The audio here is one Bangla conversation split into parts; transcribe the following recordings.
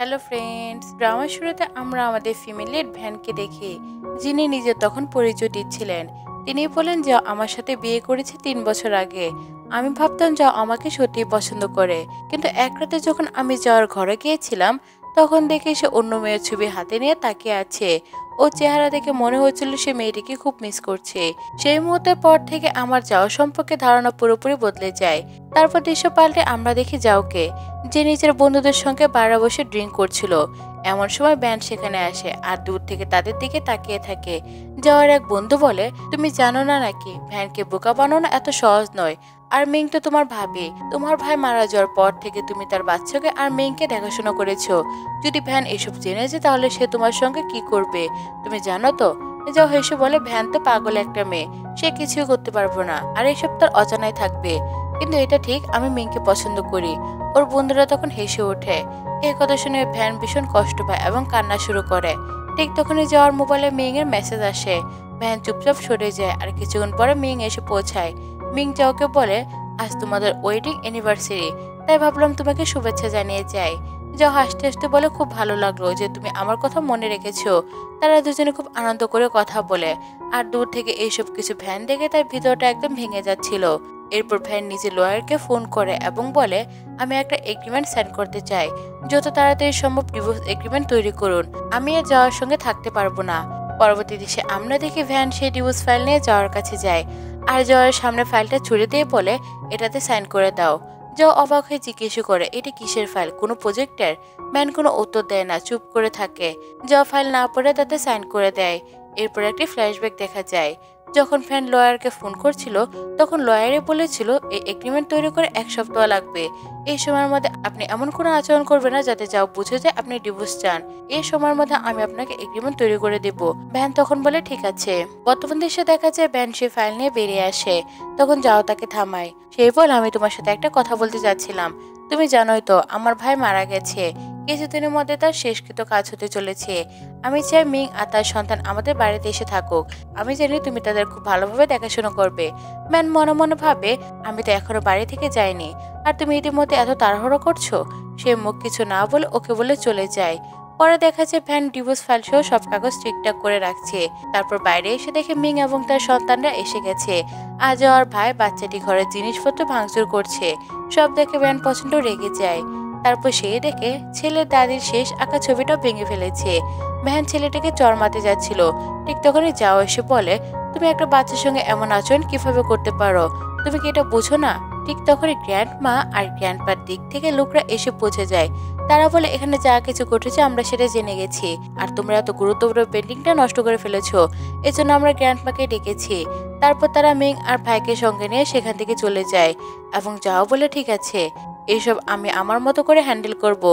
হ্যালো ফ্রেন্ডস, ড্রামার শুরুতে আমরা আমাদের ফ্যামিলির ভ্যানকে দেখি, যিনি নিজে তখন পরিচয় দিচ্ছিলেন। তিনি বলেন যে আমার সাথে বিয়ে করেছে 3 বছর আগে। আমি ভাবতাম যে আমাকে সত্যিই পছন্দ করে, কিন্তু এক রাতে যখন আমি যাওয়ার ঘরে গিয়েছিলাম, তখন দেখি সে অন্য মেয়ের ছবি হাতে নিয়ে তাকিয়ে আছে। ও চেহারা দেখে মনে হচ্ছিল সে মেয়েটিকে খুব মিস করছে। সেই মুহূর্তের পর থেকে আমার যাওয়া সম্পর্কে ধারণা পুরোপুরি বদলে যায়। তারপর দৃশ্য পাল্টে আমরা দেখি যাওকে, যে নিজের বন্ধুদের সঙ্গে বারে বসে ড্রিঙ্ক করছিল। এমন সময় ব্যান্ড সেখানে আসে আর দূর থেকে তাদের দিকে তাকিয়ে থাকে। যাওয়ার এক বন্ধু বলে, তুমি জানো না নাকি ভ্যানকে বোকা বানানো এত সহজ নয়। আর মিং তো তোমার ভাবি, তোমার ভাই মারা যাওয়ার পর থেকে তুমি তার বাচ্চাকে আর মিংকে দেখাশোনা করেছো। যদি ভ্যান এসব জেনেছে তাহলে সে তোমার সঙ্গে কি করবে তুমি জানো তো? যাও হেসে বলে, ভ্যান তো পাগল একটা মেয়ে, সে কিছুই করতে পারবো না, আর এসব তার অজানায় থাকবে। কিন্তু এটা ঠিক, আমি মিংকে পছন্দ করি। ওর বন্ধুরা তখন হেসে ওঠে। এই কথা শুনে ভ্যান ভীষণ কষ্ট পায় এবং কান্না শুরু করে। ঠিক তখনই যাওয়ার মোবাইলে মিং এর মেসেজ আসে। ভ্যান চুপচাপ সরে যায় আর কিছুক্ষণ পরে মিং এসে পৌঁছায়। মিং যাওকে বলে, আজ তোমাদের ওয়েডিং অ্যানিভার্সারি, তাই ভাবলাম তোমাকে শুভেচ্ছা জানিয়ে যাই। যাও হাসতে হাসতে বলে, খুব ভালো লাগলো যে তুমি আমার কথা মনে রেখেছো। তারা দুজনে খুব আনন্দ করে কথা বলে। আর দূর থেকে এইসব কিছু ভ্যান দেখে তার ভিতরটা একদম ভেঙে যাচ্ছিল। এরপর ভ্যান নিজে লয়ারকে ফোন করে এবং বলে, আমি একটা এগ্রিমেন্ট সাইন করতে চাই, যত তাড়াতাড়ি সম্ভব ডিভোর্স এগ্রিমেন্ট তৈরি করুন, আমি আর যাওয়ার সঙ্গে থাকতে পারবো না। পরবর্তী দৃশ্যে আমরা দেখি ভ্যান সেই ডিভোর্স ফাইল নিয়ে যাওয়ার কাছে যায় আর যাওয়ার সামনে ফাইলটা ছুড়ে দিয়ে বলে, এটাতে সাইন করে দাও। যাও অবাক হয়ে জিজ্ঞেস করে, এটি কিসের ফাইল, কোনো প্রজেক্টের? ভ্যান কোনো উত্তর দেয় না, চুপ করে থাকে। যাও ফাইল না পড়ে তাতে সাইন করে দেয়। এরপর একটি ফ্ল্যাশব্যাক দেখা যায়। যখন ফ্যান লয়ারকে ফোন করছিল, তখন লয়ারে বলেছিল এই এগ্রিমেন্ট তৈরি করে 1 সপ্তাহ লাগবে। এই সময়ের মধ্যে আপনি এমন কোনো আচরণ করবেন না যাতে যাও বুঝে যায় আপনি ডিভোর্স চান। এই সময়ের মধ্যে আমি আপনাকে এগ্রিমেন্ট তৈরি করে দেব। ভ্যান তখন বলে, ঠিক আছে। বর্তমান দৃশ্যে দেখা যায় ভ্যান সে ফাইল নিয়ে বেরিয়ে আসে। তখন যাও তাকে থামায়। সেই বল, আমি তোমার সাথে একটা কথা বলতে যাচ্ছিলাম। তুমি জানোই তো আমার ভাই মারা গেছে, কিছুদিনের মধ্যে তার শেষকৃত কাজ হতে চলেছে। আমি চাই মিং আর তার সন্তান আমাদের বাড়িতে এসে থাকুক। আমি জানি তুমি তাদের খুব ভালোভাবে দেখাশোনা করবে। ম্যান মনে মনে ভাবে, আমি তো এখনো বাড়ি থেকে যাইনি, আর তুমি ইতিমধ্যে এত তাড়াহুড়ো করছো। সে মুখ কিছু না বলে ওকে বলে চলে যায়। পরে দেখা যায় ভ্যান ডিভোর্স ফাইল সহ সব কাগজ ঠিকঠাক করে রাখছে। তারপর বাইরে এসে দেখে মিং এবং তার সন্তানরা এসে গেছে। আজ আর ভাই বাচ্চাটি ঘরের জিনিসপত্র ভাঙচুর করছে। সব দেখে ভ্যান প্রচন্ড রেগে যায়। তারপর সে দেখে ছেলের দাদির শেষ আঁকা ছবিটা ভেঙে ফেলেছে। ভ্যান ছেলেটাকে চড় মারতে যাচ্ছিল। ঠিক তখনই যাও এসে বলে, তুমি একটা বাচ্চার সঙ্গে এমন আচরণ কিভাবে করতে পারো? তুমি কি এটা বুঝো না? ঠিক তখনই গ্র্যান্ড মা আর গ্র্যান্ডপার দিক থেকে লোকরা এসে পৌঁছে যায়। তারা বলে, এখানে যা কিছু ঘটেছে আমরা সেটা জেনে গেছি, আর তোমরা এত গুরুত্বপূর্ণ পেন্টিংটা নষ্ট করে ফেলেছো, এজন্য আমরা গ্র্যান্ডমাকে ডেকেছি। তারপর তারা মিং আর ভাইকে সঙ্গে নিয়ে সেখান থেকে চলে যায় এবং যাও বলে, ঠিক আছে, এইসব আমি আমার মতো করে হ্যান্ডেল করব।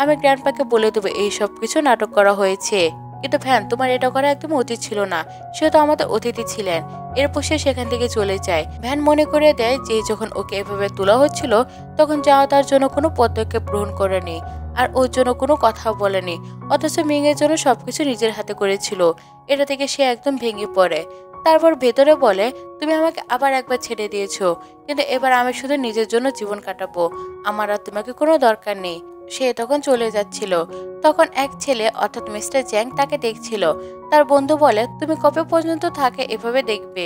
আমি গ্র্যান্ডপাকে বলে দেবো এই সব কিছু নাটক করা হয়েছে। কিন্তু ভ্যান, তোমার এটা করা একদম উচিত ছিল না, সে তো আমাদের অতিথি ছিলেন। এরপর সে সেখান থেকে চলে যায়। ভ্যান মনে করে দেয় যে যখন ওকে এভাবে তোলা হচ্ছিল, তখন যাওয়া তার জন্য কোনো পদক্ষেপ গ্রহণ করেনি আর ওর জন্য কোনো কথা বলেনি, অথচ মিং এর জন্য সবকিছু নিজের হাতে করেছিল। এটা থেকে সে একদম ভেঙে পড়ে। তারপর ভেতরে বলে, তুমি আমাকে আবার একবার ছেড়ে দিয়েছো, কিন্তু এবার আমি শুধু নিজের জন্য জীবন কাটাবো, আমার আর তোমাকে কোনো দরকার নেই। সে তখন চলে যাচ্ছিল। তখন এক ছেলে অর্থাৎ মিস্টার জ্যাং তাকে দেখছিল। তার বন্ধু বলে, তুমি কবে পর্যন্ত তাকে এভাবে দেখবে?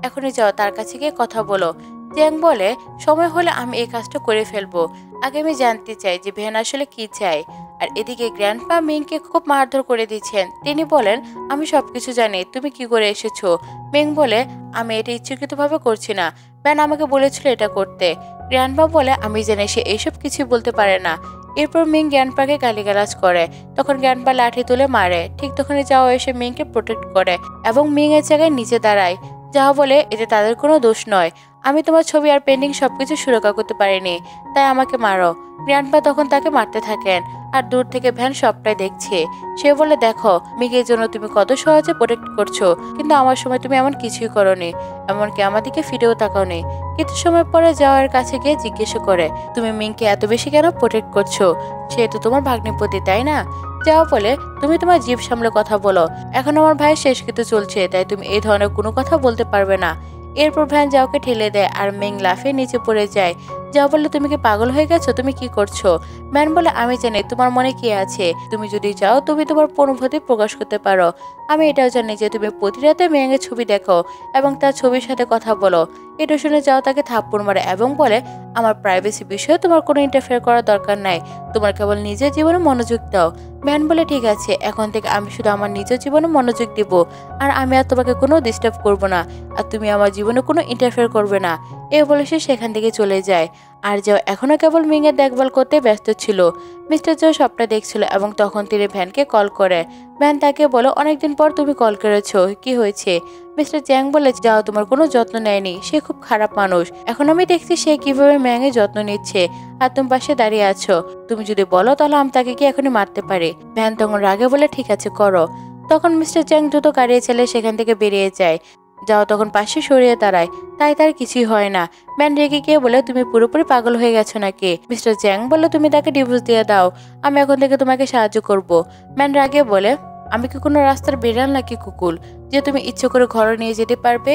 এখনই যাও তার কাছে গিয়ে কথা বলো। জ্যাং বলে, সময় হলে আমি এই কাজটা করে ফেলবো। আগে আমি জানতে চাই যে ভ্যান আসলে কি চায়। আর এদিকে গ্র্যান্ডপা মিংকে খুব মারধর করে দিচ্ছেন। তিনি বলেন, আমি সবকিছু জানি, তুমি কি করে এসেছো। মিং বলে, আমি এটা ইচ্ছাকৃতভাবে করছি না, ভ্যান আমাকে বলেছিল এটা করতে। গ্র্যান্ডপা বলে, আমি জানি সে এইসব কিছুই বলতে পারে না। এরপর মিং গ্র্যান্ডপাকে গালিগালাজ করে। তখন গ্র্যান্ডপা লাঠি তুলে মারে। ঠিক তখনই যাও এসে মিংকে প্রোটেক্ট করে এবং মিং এর জায়গায় নিচে দাঁড়ায়। যাও বলে, এতে তাদের কোনো দোষ নয়, আমি তোমার ছবি আর পেন্টিং সবকিছু সুরক্ষা করতে পারিনি, তাই আমাকে মারো। গ্র্যান্ডপা তখন তাকে মারতে থাকেন আর দূর থেকে ভ্যান সবটাই দেখছে। সে বলে, দেখো মিগের জন্য তুমি কত সহজে প্রোটেক্ট করছো, কিন্তু আমার সময় তুমি এমন কিছুই করোনি, এমনকি আমার দিকে ফিরেও তাকাওনি। কিছু সময় পরে যাওয়ার কাছে গিয়ে জিজ্ঞেস করে, তুমি মিংকে এত বেশি কেন প্রোটেক্ট করছো? সে তো তোমার ভাগ্নিপতি, তাই না? যাও বলে, তুমি তোমার জিভ সামলে কথা বলো, এখন আমার ভাইয়ের শেষকৃত্য চলছে, তাই তুমি এই ধরনের কোনো কথা বলতে পারবে না। এরপর ভ্যান যাওকে ঠেলে দেয় আর মিং লাফিয়ে নিচে পড়ে যায়। যা বললে তুমি কি পাগল হয়ে গেছো, তুমি কি করছো? ম্যান বলে আমি জানি তোমার মনে কি আছে, তুমি যদি চাও তুমি তোমার অনুভূতি প্রকাশ করতে পারো। আমি এটাও জানি যে তুমি প্রতি রাতে মেয়ের ছবি দেখো এবং তার ছবির সাথে কথা বলো। এটা শুনে যাও তাকে থাপ্পড় মারে এবং বলে আমার প্রাইভেসি বিষয়ে তোমার কোনো ইন্টারফেয়ার করার দরকার নাই, তোমার কেবল নিজের জীবনে মনোযোগ দাও। ম্যান বলে ঠিক আছে, এখন থেকে আমি শুধু আমার নিজের জীবনে মনোযোগ দিব, আর আমি আর তোমাকে কোনো ডিস্টার্ব করবো না, আর তুমি আমার জীবনে কোনো ইন্টারফেয়ার করবে না। এ বলে সে সেখান থেকে চলে যায়। আর যাও এখনো কেবল মিংয়ের দেখভাল করতে ব্যস্ত ছিল। মিস্টার জো সবটা দেখছিল এবং তখন তিনি ভ্যানকে কল করে। ভ্যান তাকে বলে অনেকদিন পর তুমি কল করেছো, কি হয়েছে? মিস্টার জ্যাং বলে যাও তোমার কোনো যত্ন নেয়নি, সে খুব খারাপ মানুষ। এখন আমি দেখছি সে কিভাবে ম্যাংয়ের যত্ন নিচ্ছে, আর তুমি পাশে দাঁড়িয়ে আছো। তুমি যদি বলো তাহলে আমি তাকে কি এখনই মারতে পারি। ভ্যান তখন রাগে বলে ঠিক আছে করো। তখন মিস্টার জ্যাং দ্রুত গাড়িয়ে ছেলে সেখান থেকে বেরিয়ে যায়। যাও তখন পাশে সরিয়ে দাঁড়ায়, তাই তার কিছুই হয় না। ম্যান রেগে গিয়ে বলে তুমি পুরোপুরি পাগল হয়ে গেছো নাকি? মিস্টার জ্যাং বলে তুমি তাকে ডিভোর্স দিয়ে দাও, আমি এখন থেকে তোমাকে সাহায্য করব। ম্যান রাগে বলে আমি কি কোনো রাস্তার বিড়াল নাকি কুকুর যে তুমি ইচ্ছে করে ঘরে নিয়ে যেতে পারবে?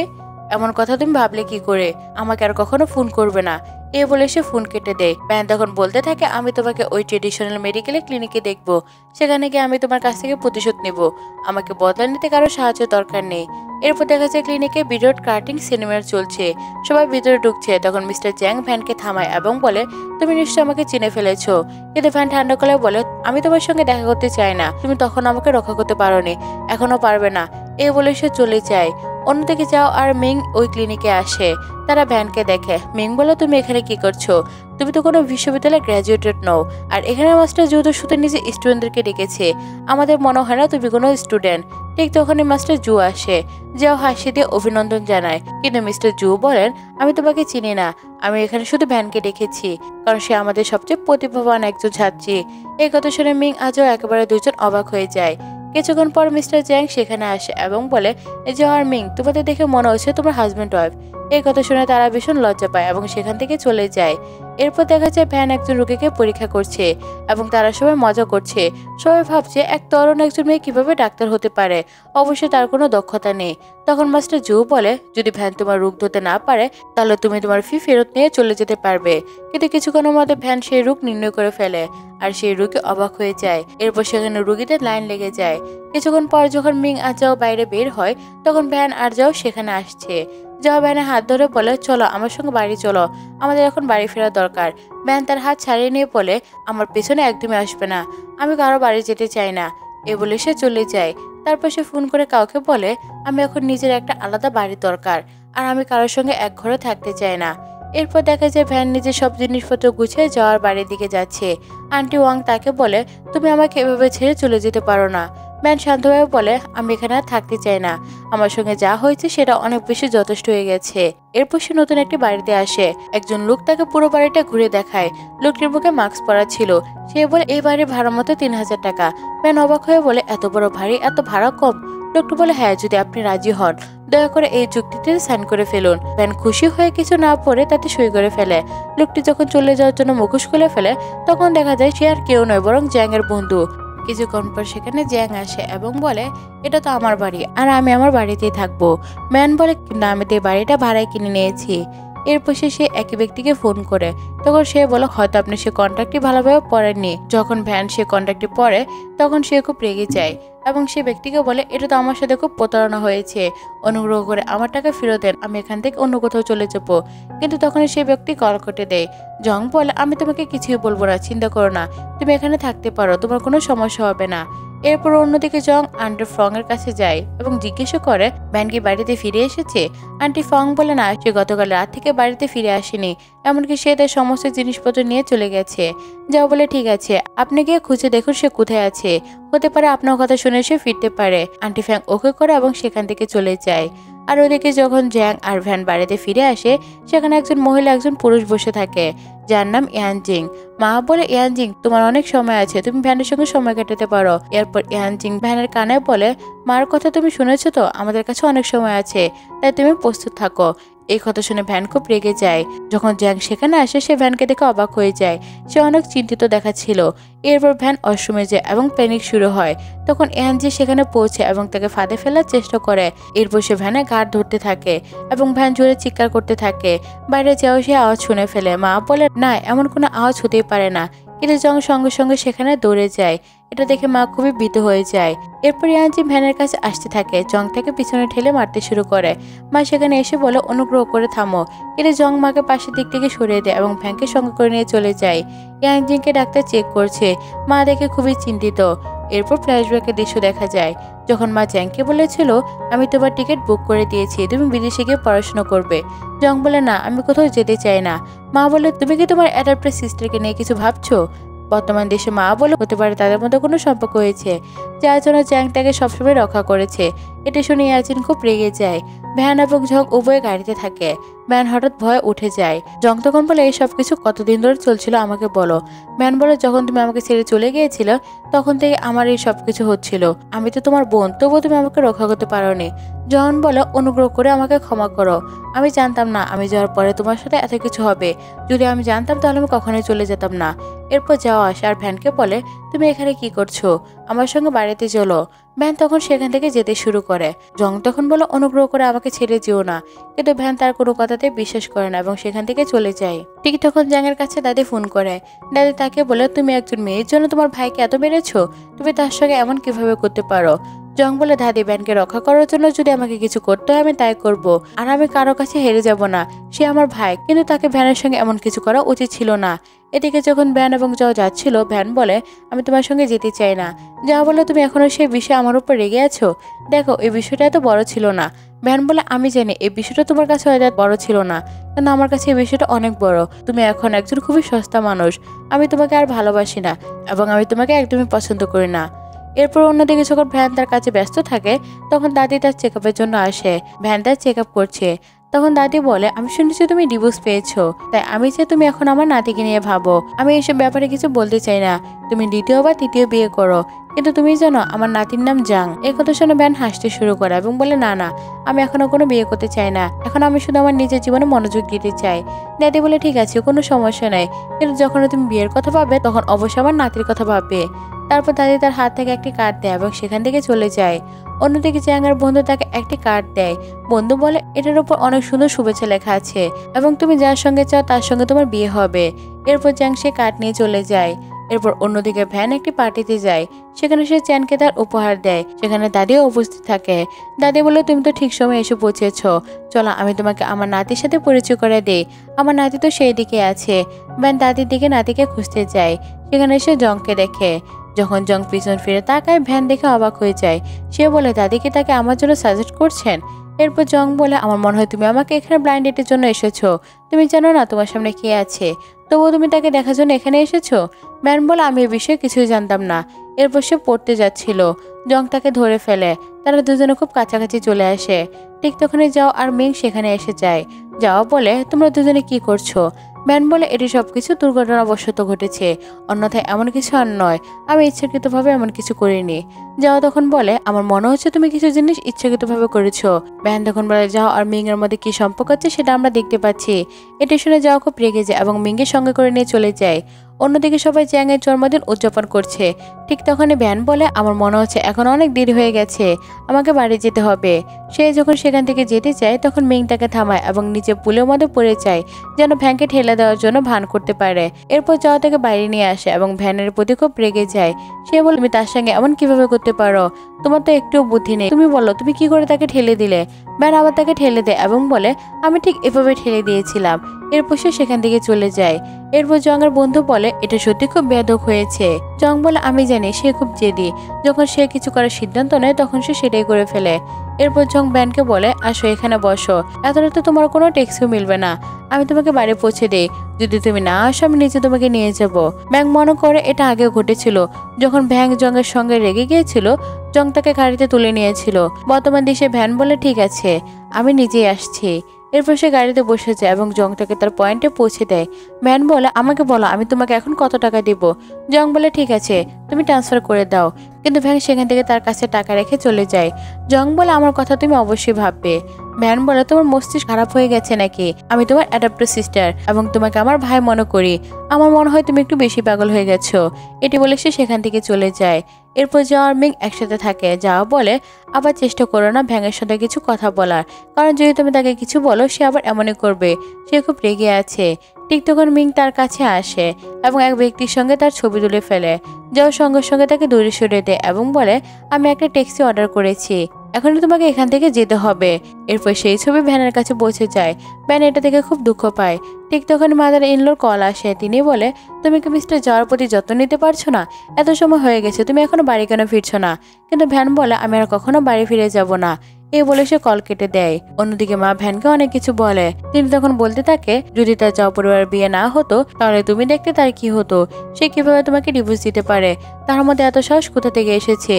এমন কথা তুমি ভাবলে কি করে? আমাকে আর কখনো ফোন করবে না। এ বলে সে ফোন কেটে দেয়। ম্যান তখন বলতে থাকে আমি তোমাকে ওই ট্রেডিশনাল মেডিকেল ক্লিনিকে দেখবো, সেখানে গিয়ে আমি তোমার কাছ থেকে প্রতিশোধ নেব। আমাকে বদলা নিতে কারো সাহায্য দরকার নেই। এরপর দেখা যায় ক্লিনিকে ভিডিও কার্টিং সিনেমার চলছে, সবাই ভিতরে ঢুকছে। তখন মিস্টার জ্যাং ভ্যানকে থামায় এবং বলে তুমি নিশ্চয় আমাকে চিনে ফেলেছো। কিন্তু ভ্যান ঠান্ডা গলায় বলে আমি তোমার সঙ্গে দেখা করতে চাই না, তুমি তখন আমাকে রক্ষা করতে পারোনি, এখনো পারবে না। এ বলে সে চলে যায়। অন্যদিকে যাও আর মিং ওই ক্লিনিকে আসে। তারা ভ্যানকে দেখে। মিং বলে তুমি এখানে কি করছো? তুমি তো কোনো বিশ্ববিদ্যালয়ে গ্র্যাজুয়েটেড নও, আর এখানে মাস্টার জুতো শুধু নিজে স্টুডেন্টদেরকে ডেকেছে, আমাদের মনে হয় না তুমি কোনো স্টুডেন্ট। ঠিক তখনই মাস্টার জু আসে। যাও হাসি দিয়ে অভিনন্দন জানায়, কিন্তু মিস্টার জু বলেন আমি তোমাকে চিনি না, আমি এখানে শুধু ভ্যানকে ডেকেছি কারণ সে আমাদের সবচেয়ে প্রতিভাবান একজন ছাত্রী। এই কথা শুনে মিং আজও একেবারে দুজন অবাক হয়ে যায়। কিছুক্ষণ পর মিস্টার জ্যাং সেখানে আসে এবং বলে যে আর মিং তোমাদের দেখে মনে হচ্ছে তোমার হাজব্যান্ড ওয়াইফ। এই কথা শুনে তারা ভীষণ লজ্জা পায় এবং সেখান থেকে চলে যায়। এরপর দেখা যায় ভ্যান একজন রোগীকে পরীক্ষা করছে এবং তারা সবাই মজা করছে। সবাই ভাবছে এক তরুণ একজন মেয়ে কিভাবে ডাক্তার হতে পারে, অবশ্যই তার কোনো দক্ষতা নেই। তখন মাস্টার জু বলে যদি ভ্যান তোমার রোগ ধরতে না পারে তাহলে তুমি তোমার ফি ফেরত নিয়ে চলে যেতে পারবে। কিন্তু কিছুক্ষণের মধ্যে ভ্যান সেই রোগ নির্ণয় করে ফেলে আর সেই রোগী অবাক হয়ে যায়। এরপর সেখানে রোগীদের লাইন লেগে যায়। কিছুক্ষণ পর যখন মিং আর যাও বাইরে বের হয় তখন ভ্যান আর যাও সেখানে আসছে। যাও ভ্যানের হাত ধরে বলে চলো আমার সঙ্গে বাড়ি চলো, আমাদের এখন বাড়ি ফেরা দরকার। ভ্যান তার হাত ছাড়িয়ে নিয়ে বলে আমার পেছনে একদমই আসবে না, আমি কারো বাড়ি যেতে চাই না। এ বলে সে চলে যায়। তারপর সে ফোন করে কাউকে বলে আমি এখন নিজের একটা আলাদা বাড়ি দরকার, আর আমি কারোর সঙ্গে এক ঘরে থাকতে চাই না। এরপর দেখা যায় ভ্যান নিজের সব জিনিসপত্র গুছিয়ে যাওয়ার বাড়ির দিকে যাচ্ছে। আন্টি ওয়াং তাকে বলে তুমি আমাকে এভাবে ছেড়ে চলে যেতে পারো না। ভ্যান শান্তভাবে বলে আমি এখানে আর থাকতে চাই না, আমার সঙ্গে যা হয়েছে সেটা অনেক বেশি যথেষ্ট হয়ে গেছে। এরপর সে নতুন একটি বাড়িতে আসে। একজন লোক তাকে পুরো বাড়িটা ঘুরে দেখায়। লোকটির মুখে মাস্ক পরা ছিল। সে বলে এই বাড়ির ভাড়া মতো 3000 টাকা। ভ্যান অবাক হয়ে বলে এত বড় বাড়ি, এত ভাড়া কম? লোকটি বলে হ্যাঁ, যদি আপনি রাজি হন দয়া করে এই চুক্তিতে সাইন করে ফেলুন। ভ্যান খুশি হয়ে কিছু না পড়ে তাতে সই করে ফেলে। লোকটি যখন চলে যাওয়ার জন্য মুখোশ খুলে ফেলে তখন দেখা যায় সে আর কেউ নয় বরং জ্যাং এর বন্ধু। কিছুক্ষণ পর সেখানে জ্যাং আসে এবং বলে এটা তো আমার বাড়ি আর আমি আমার বাড়িতেই থাকবো। ম্যান বলে কিন্তু আমি তো এই বাড়িটা ভাড়ায় কিনে নিয়েছি। এরপর সে একই ব্যক্তিকে ফোন করে। তখন সে বলে হয়তো আপনি সে কন্ট্রাক্টটি ভালোভাবে পড়েননি। যখন ভ্যান সে কন্ট্রাক্টটি পড়ে তখন সে খুব রেগে যায় এবং সে ব্যক্তিকে বলে এটা তো আমার সাথে খুব প্রতারণা হয়েছে, অনুগ্রহ করে আমার টাকা ফেরত দেন, আমি এখান থেকে অন্য কোথাও চলে যাব। কিন্তু তখন সে ব্যক্তি কল কেটে দেয়। জং বলে আমি তোমাকে কিছুই বলবো না, চিন্তা করো না, তুমি এখানে থাকতে পারো, তোমার কোনো সমস্যা হবে না। এরপর অন্যদিকে জং আন্টি ফং এর কাছে যায় এবং জিজ্ঞেস করে ভ্যান কি বাড়িতে ফিরে এসেছে। আন্টি ফং বলে না, সে গতকাল রাত থেকে বাড়িতে ফিরে আসেনি, এমনকি সে তার সমস্ত জিনিসপত্র নিয়ে চলে গেছে। যাও বলে ঠিক আছে, আপনি গিয়ে খুঁজে দেখুন সে কোথায় আছে, হতে পারে আপনার কথা শুনে সে ফিরতে পারে। আন্টি ফ্যাং ওকে করে এবং সেখান থেকে চলে যায়। আর ওদিকে যখন জ্যাং আর ভ্যান বাড়িতে ফিরে আসে সেখানে একজন মহিলা একজন পুরুষ বসে থাকে যার নাম ইয়ানজিং। মা বলে ইয়ানজিং তোমার অনেক সময় আছে, তুমি ভ্যানের সঙ্গে সময় কাটাতে পারো। এরপর ইয়ানজিং ভ্যানের কানে বলে মার কথা তুমি শুনেছো তো, আমাদের কাছে অনেক সময় আছে, তাই তুমি প্রস্তুত থাকো। এই কথা শুনে ভ্যান খুব রেগে যায়। যখন জ্যাং সেখানে আসে সে ভ্যানকে দেখে অবাক হয়ে যায়। সে অনেক চিন্তিত দেখাচ্ছিল। এরপর ভ্যান অসমে যায় এবং প্যানিক শুরু হয়। তখন এনজি সেখানে পৌঁছে এবং তাকে ফাঁদে ফেলার চেষ্টা করে। এরপর সে ভ্যানে গার্ড ধরতে থাকে এবং ভ্যান জোরে চিৎকার করতে থাকে। বাইরে যাও সে আওয়াজ শুনে ফেলে। মা বলে না, এমন কোনো আওয়াজ হতেই পারে না, কিন্তু জং সঙ্গে সঙ্গে সেখানে দৌড়ে যায়। এটা দেখে মা খুবই ভীত হয়ে যায়। এরপর ইয়ানজি ভ্যানের কাছে আসতে থাকে। জং তাকে পিছনে ঠেলে মারতে শুরু করে। মা সেখানে এসে বলে অনুগ্রহ করে থামো। কিন্তু জং মাকে পাশের দিক থেকে সরিয়ে দেয় এবং ভ্যানকে সঙ্গে করে নিয়ে চলে যায়। ইয়ানজিকে ডাক্তার চেক করছে। মা দেখে খুবই চিন্তিত। এরপর ফ্ল্যাশব্যাকের দৃশ্য দেখা যায় যখন মা জ্যাংকে বলেছিল আমি তোমার টিকিট বুক করে দিয়েছি, তুমি বিদেশে গিয়ে পড়াশোনা করবে। জং বলে না, আমি কোথাও যেতে চাই না। মা বলে তুমি কি তোমার অ্যাডাপ্টেড সিস্টারকে নিয়ে কিছু ভাবছো? বর্তমান দেশে মা বলে হতে পারে তাদের মধ্যে কোনো সম্পর্ক হয়েছে, যার জন্য জ্যাং তাকে সবসময় রক্ষা করেছে। এটা শুনে ইয়াজিন খুব রেগে যায়। ভ্যান এবং জং উভয় গাড়িতে থাকে। ভ্যান হঠাৎ ভয়ে উঠে যায়। জং তখন বলে এই সব কিছু কতদিন ধরে চলছিল আমাকে বলো। ভ্যান বলে যখন তুমি আমাকে ছেড়ে চলে গিয়েছিল তখন থেকে আমার এই সব কিছু হচ্ছিল। আমি তো তোমার বোন, তবুও তুমি আমাকে রক্ষা করতে পারোনি। জন বলে অনুগ্রহ করে আমাকে ক্ষমা করো। আমি জানতাম না আমি যাওয়ার পরে তোমার সাথে এত কিছু হবে। যদি আমি জানতাম তাহলে আমি কখনোই চলে যেতাম না। এরপর যাওয়া আসে আর ভ্যানকে বলে তুমি এখানে কি করছো, আমার সঙ্গে বাড়িতে চলো। ভ্যান তখন সেখান থেকে যেতে শুরু করে। জং তখন বলে অনুগ্রহ করে আমাকে ছেড়ে যেও না, কিন্তু ভ্যান তার কোনো কথাতে বিশ্বাস করে না এবং সেখান থেকে চলে যায়। ঠিক তখন জ্যাংয়ের কাছে দাদি ফোন করে। দাদি তাকে বলে তুমি একজন মেয়ের জন্য তোমার ভাইকে এত মেরেছো, তুমি তার সঙ্গে এমন কিভাবে করতে পারো? জং বলে দাদি ভ্যানকে রক্ষা করার জন্য যদি আমাকে কিছু করতে হয় আমি তাই করব, আর আমি কারো কাছে হেরে যাব না। সে আমার ভাই, কিন্তু তাকে ভ্যানের সঙ্গে এমন কিছু করা উচিত ছিল না। এদিকে যখন ভ্যান এবং জও যাচ্ছিল ভ্যান বলে আমি তোমার সঙ্গে যেতে চাই না। যা বলে তুমি এখনো সেই বিষয়ে আমার উপর রেগে আছো। দেখো এই বিষয়টা এত বড় ছিল না। ভ্যান বলে আমি জানি এই বিষয়টা তোমার কাছে হয়তো বড় ছিল না, কিন্তু আমার কাছে এই বিষয়টা অনেক বড়। তুমি এখন একজন খুবই সস্তা মানুষ। আমি তোমাকে আর ভালোবাসি না এবং আমি তোমাকে একদমই পছন্দ করি না। এরপর অন্যদিকে যখন ভ্যান তার কাছে ব্যস্ত থাকে তখন দাদি তার চেক আপের জন্য আসে। ভ্যান তার চেক আপ করছে। তখন দাদি বলে আমি শুনেছি তুমি ডিভোর্স পেয়েছো, তাই আমি চাই তুমি এখন আমার নাতিকে নিয়ে ভাবো। আমি এইসব ব্যাপারে কিছু বলতে চাই না। তুমি দ্বিতীয় বা তৃতীয় বিয়ে করো, কিন্তু তুমি জানো আমার নাতির নাম জাং। এই কথা শুনে ভ্যান হাসতে শুরু করে এবং বলে না না, আমি এখনো কোনো বিয়ে করতে চাই না। এখন আমি শুধু আমার নিজের জীবনে মনোযোগ দিতে চাই। দাদি বলে ঠিক আছে, কোনো সমস্যা নেই, কিন্তু যখন তুমি বিয়ের কথা ভাববে তখন অবশ্যই আমার নাতির কথা ভাববে। তারপর দাদি তার হাত থেকে একটি কার্ড দেয় এবং সেখান থেকে চলে যায়। অন্যদিকে জ্যাংয়ের বন্ধু তাকে একটি কার্ড দেয়। বন্ধু বলে এটার উপর অনেক সুন্দর শুভেচ্ছা লেখা আছে এবং তুমি যার সঙ্গে চাও তার সঙ্গে তোমার বিয়ে হবে। এরপর জ্যাং সে কার্ড নিয়ে চলে যায়। এরপর অন্যদিকে ভ্যান একটি পার্টিতে যায়। সেখানে সে চ্যানকে তার উপহার দেয়। সেখানে দাদিও উপস্থিত থাকে। দাদি বলে তুমি তো ঠিক সময় এসে পৌঁছেছ, চলো আমি তোমাকে আমার নাতির সাথে পরিচয় করে দেই। আমার নাতি তো সেই দিকে আছে। ভ্যান দাদির দিকে নাতিকে খুঁজতে যায়। সেখানে সে জংকে দেখে। যখন জং পিছন ফিরে তাকায় ভ্যান দেখে অবাক হয়ে যায়। সে বলে দাদিকে তাকে আমার জন্য সাজেস্ট করছেন। এরপর জং বলে আমার মনে হয় তুমি আমাকে এখানে ব্লাইন্ড ডেটের জন্য এসেছো। তুমি জানো না তোমার সামনে কে আছে, তবুও তুমি তাকে দেখার জন্য এখানে এসেছো। ভ্যান বলে আমি এই বিষয়ে কিছুই জানতাম না। এরপর সে পড়তে যাচ্ছিল। জং তাকে ধরে ফেলে। তারা দুজনে খুব কাছাকাছি চলে আসে। ঠিক তখনই যাও আর মিং সেখানে এসে যায়। যাও বলে তোমরা দুজনে কি করছো? ভ্যান বলে এটি সবকিছু দুর্ঘটনাবশত ঘটেছে, অন্যথায় এমন কিছু আর নয়। আমি ইচ্ছাকৃতভাবে এমন কিছু করিনি। যাও তখন বলে আমার মনে হচ্ছে তুমি কিছু জিনিস ইচ্ছাকৃতভাবে করেছো। ভ্যান তখন বলে যাও আর মিং এর মধ্যে কি সম্পর্ক আছে সেটা আমরা দেখতে পাচ্ছি। এটি শুনে যাও খুব রেগে যায় এবং মিংকে সঙ্গে করে নিয়ে চলে যায়। অন্যদিকে সবাই জ্যাং এর জন্মদিন উদযাপন করছে। ঠিক তখনই ভ্যান বলে আমার মনে হচ্ছে এখন অনেক দেরি হয়ে গেছে, আমাকে বাড়ি যেতে হবে। সে যখন সেখান থেকে যেতে চায় তখন মিং তাকে থামায় এবং নিচে পুলের মধ্যে পড়ে যায় যেন ভ্যানকে ঠেলে দেওয়ার জন্য ভান করতে পারে। এরপর যাওয়া তাকে বাইরে নিয়ে আসে এবং ভ্যানের প্রতি খুব রেগে যায়। সে বলে তুমি তার সঙ্গে এমন কিভাবে করতে পারো? তোমার তো একটুও বুদ্ধি নেই। তুমি বলো তুমি কি করে তাকে ঠেলে দিলে? ভ্যান আবার তাকে ঠেলে দেয় এবং বলে আমি ঠিক এভাবে ঠেলে দিয়েছিলাম। এরপর সে সেখান থেকে চলে যায়। এরপর জংয়ের বন্ধু বলে এটা সত্যি খুব বেয়াদব হয়েছে। জং বলে আমি জানি সে খুব জেদি, যখন সে কিছু করার সিদ্ধান্ত নেয় তখন সে সেটাই করে ফেলে। এরপর জং ব্যানকে বলে আসো এখানে বসো, এত রাতে তোমার কোনো ট্যাক্সিও মিলবে না, আমি তোমাকে বাড়ি পৌঁছে দেই। যদি তুমি না আসো আমি নিচে তোমাকে নিয়ে যাব। ব্যাং মনে করে এটা আগেও ঘটেছিল, যখন ভ্যাং জংয়ের সঙ্গে রেগে গিয়েছিল জং তাকে গাড়িতে তুলে নিয়েছিল। বর্তমান দেশে ভ্যান বলে ঠিক আছে আমি নিজেই আসছি। এরপর সে গাড়িতে বসে যায় এবং জং তাকে তার পয়েন্টে পৌঁছে দেয়। ভ্যান বলে আমাকে বলো আমি তোমাকে এখন কত টাকা দিব। জং বলে ঠিক আছে তুমি ট্রান্সফার করে দাও, কিন্তু ভ্যান সেখান থেকে তার কাছে টাকা রেখে চলে যায়। জং বলে আমার কথা তুমি অবশ্যই ভাববে। ভ্যান বলে তোমার মস্তিষ্ক খারাপ হয়ে গেছে নাকি? আমি তোমার অ্যাডাপ্টার সিস্টার এবং তোমাকে আমার ভাই মনে করি। আমার মনে হয় তুমি একটু বেশি পাগল হয়ে গেছো। এটি বলে সে সেখান থেকে চলে যায়। এরপর যাও আর মিং একসাথে থাকে। যাও বলে আবার চেষ্টা করো না ভ্যাংয়ের সাথে কিছু কথা বলার, কারণ যদি তুমি তাকে কিছু বলো সে আবার এমনই করবে। সে খুব রেগে আছে। ঠিক তখন মিং তার কাছে আসে এবং এক ব্যক্তির সঙ্গে তার ছবি তুলে ফেলে। যাও সঙ্গে সঙ্গে তাকে দূরে সরিয়ে দেয় এবং বলে আমি একটা ট্যাক্সি অর্ডার করেছি, এখনই তোমাকে এখান থেকে যেতে হবে। এরপর সেই ছবি ভ্যানের কাছে পৌঁছে যায়। ভ্যান এটা থেকে খুব দুঃখ পায়। ঠিক তখন মাদার ইনলোর কল আসে। তিনি বলে তুমি কি মিস্টার যাওয়ার প্রতি যত্ন নিতে পারছো না? এত সময় হয়ে গেছে, তুমি এখনো বাড়ি কেন ফিরছো না? কিন্তু ভ্যান বলে আমি আর কখনো বাড়ি ফিরে যাব না। এই বলে সে কল কেটে দেয়। অন্যদিকে মা ভ্যানকে অনেক কিছু বলে। তিনি তখন বলতে থাকে যদি তার যাও পরিবারের বিয়ে না হতো তাহলে তুমি দেখতে তার কি হতো, সে কিভাবে তোমাকে ডিভোর্স দিতে পারে, তার মধ্যে এত সাহস কোথা থেকে এসেছে।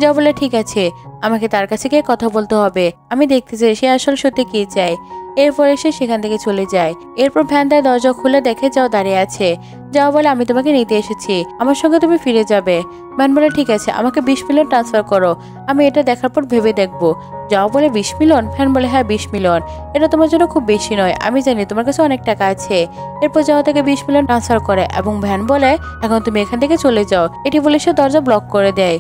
যা বলে ঠিক আছে, আমাকে তার কাছে গিয়ে কথা বলতে হবে, আমি দেখতে চাই সে আসল সত্যি কি চায়। এরপরে সে সেখান থেকে চলে যায়। এরপর ভ্যান তার দরজা খুলে দেখে যাও দাঁড়িয়ে আছে। যাও বলে আমি তোমাকে নিতে এসেছি, আমার সঙ্গে তুমি ফিরে যাবে। ভ্যান বলে ঠিক আছে, আমাকে 20 মিলিয়ন ট্রান্সফার করো, আমি এটা দেখার পর ভেবে দেখবো। যাও বলে 20 মিলিয়ন? ভ্যান বলে হ্যাঁ 20 মিলিয়ন, এটা তোমার জন্য খুব বেশি নয়, আমি জানি তোমার কাছে অনেক টাকা আছে। এরপর যাও থেকে 20 মিলিয়ন ট্রান্সফার করে এবং ভ্যান বলে এখন তুমি এখান থেকে চলে যাও। এটি বলে সে দরজা ব্লক করে দেয়।